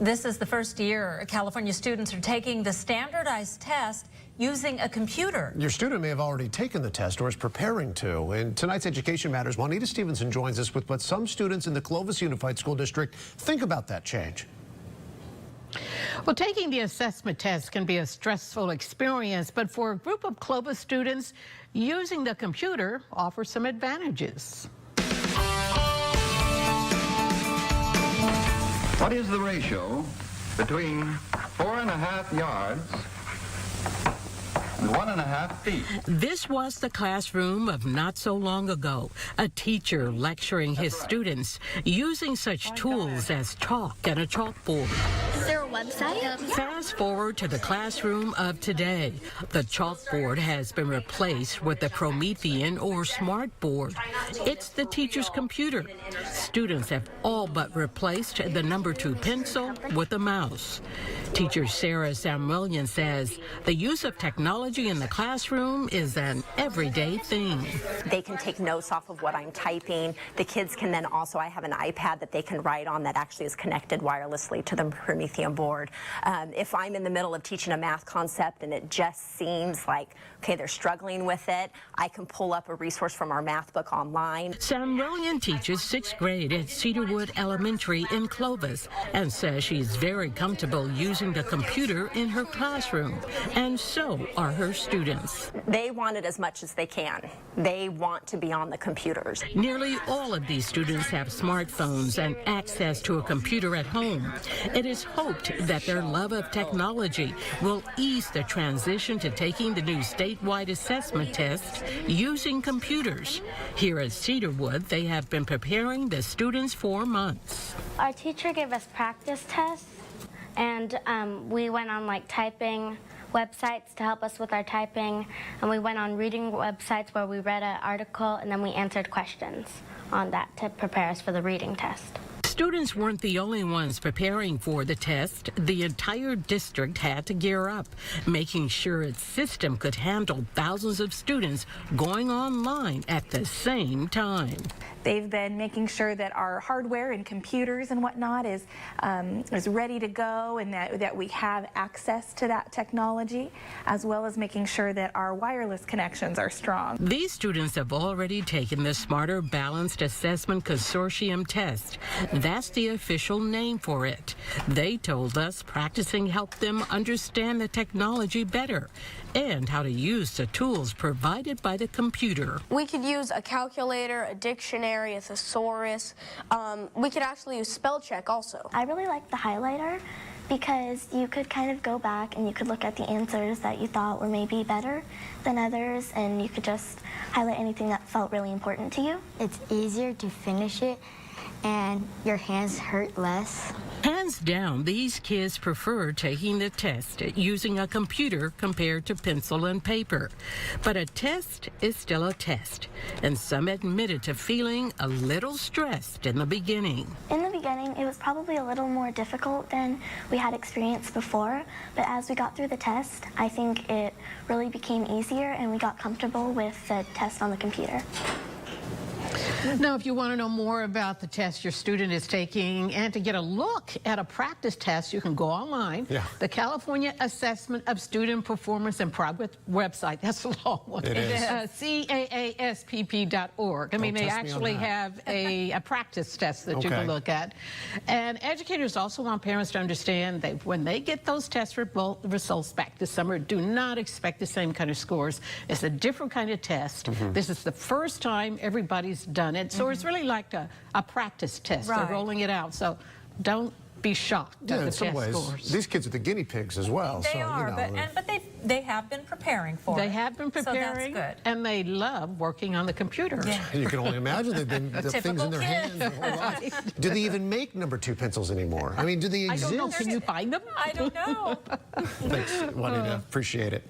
This is the first year California students are taking the standardized test using a computer. Your student may have already taken the test or is preparing to. In tonight's Education Matters, Juanita Stevenson joins us with what some students in the Clovis Unified School District think about that change. Well, taking the assessment test can be a stressful experience, but for a group of Clovis students, using the computer offers some advantages. What is the ratio between 4.5 yards and 1.5 feet? This was the classroom of not so long ago. A teacher lecturing his students using such tools as chalk and a chalkboard. Is there a website? Fast forward to the classroom of today. The chalkboard has been replaced with the Promethean or smartboard. It's the teacher's computer. Students have all but replaced the number 2 pencil with a mouse. Teacher Sarah Samuelian says the use of technology in the classroom is an everyday thing. They can take notes off of what I'm typing. The kids can then also, I have an iPad that they can write on that actually is connected wirelessly to the Promethean board. If I'm in the middle of teaching a math concept and it just seems like, okay, they're struggling with it, I can pull up a resource from our math book online. Samuelian teaches 6th grade at Cedarwood Elementary in Clovis and says she's very comfortable using the computer in her classroom, and so are her students. They want it as much as they can. They want to be on the computers. Nearly all of these students have smartphones and access to a computer at home. It is hoped that their love of technology will ease the transition to taking the new statewide assessment test using computers. Here at Cedarwood, they have been preparing the students for months. Our teacher gave us practice tests, and we went on typing websites to help us with our typing, and we went on reading websites where we read an article and then we answered questions on that to prepare us for the reading test. Students weren't the only ones preparing for the test. The entire district had to gear up, making sure its system could handle thousands of students going online at the same time. They've been making sure that our hardware and computers and whatnot is ready to go, and that we have access to that technology, as well as making sure that our wireless connections are strong. These students have already taken the Smarter Balanced Assessment Consortium test. That's the official name for it. They told us practicing helped them understand the technology better and how to use the tools provided by the computer. We could use a calculator, a dictionary, a thesaurus. We could actually use spell check also. I really like the highlighter because you could kind of go back and you could look at the answers that you thought were maybe better than others, and you could just highlight anything that felt really important to you. It's easier to finish it and your hands hurt less. Hands down, these kids prefer taking the test using a computer compared to pencil and paper. But a test is still a test, and some admitted to feeling a little stressed in the beginning. In the beginning, it was probably a little more difficult than we had experienced before, but as we got through the test, I think it really became easier and we got comfortable with the test on the computer. Now, if you want to know more about the test your student is taking and to get a look at a practice test, you can go online. The California Assessment of Student Performance and Progress website. That's a long one. It is. CAASPP.org. I mean, they actually have a practice test that you can look at. And educators also want parents to understand that when they get those test results back this summer, do not expect the same kind of scores. It's a different kind of test. This is the first time everybody's done it, so it's really like a practice test. They're rolling it out, so don't be shocked at the in some test ways, scores. these kids are the guinea pigs as well. They are, but they have been preparing for it. They have been preparing, so that's good. and they love working on the computer. You can only imagine they've been the things in their hands their whole life. Do they even make number 2 pencils anymore? I mean, do they exist? I don't know. Can you find them? I don't know. Thanks, Juanita. Appreciate it.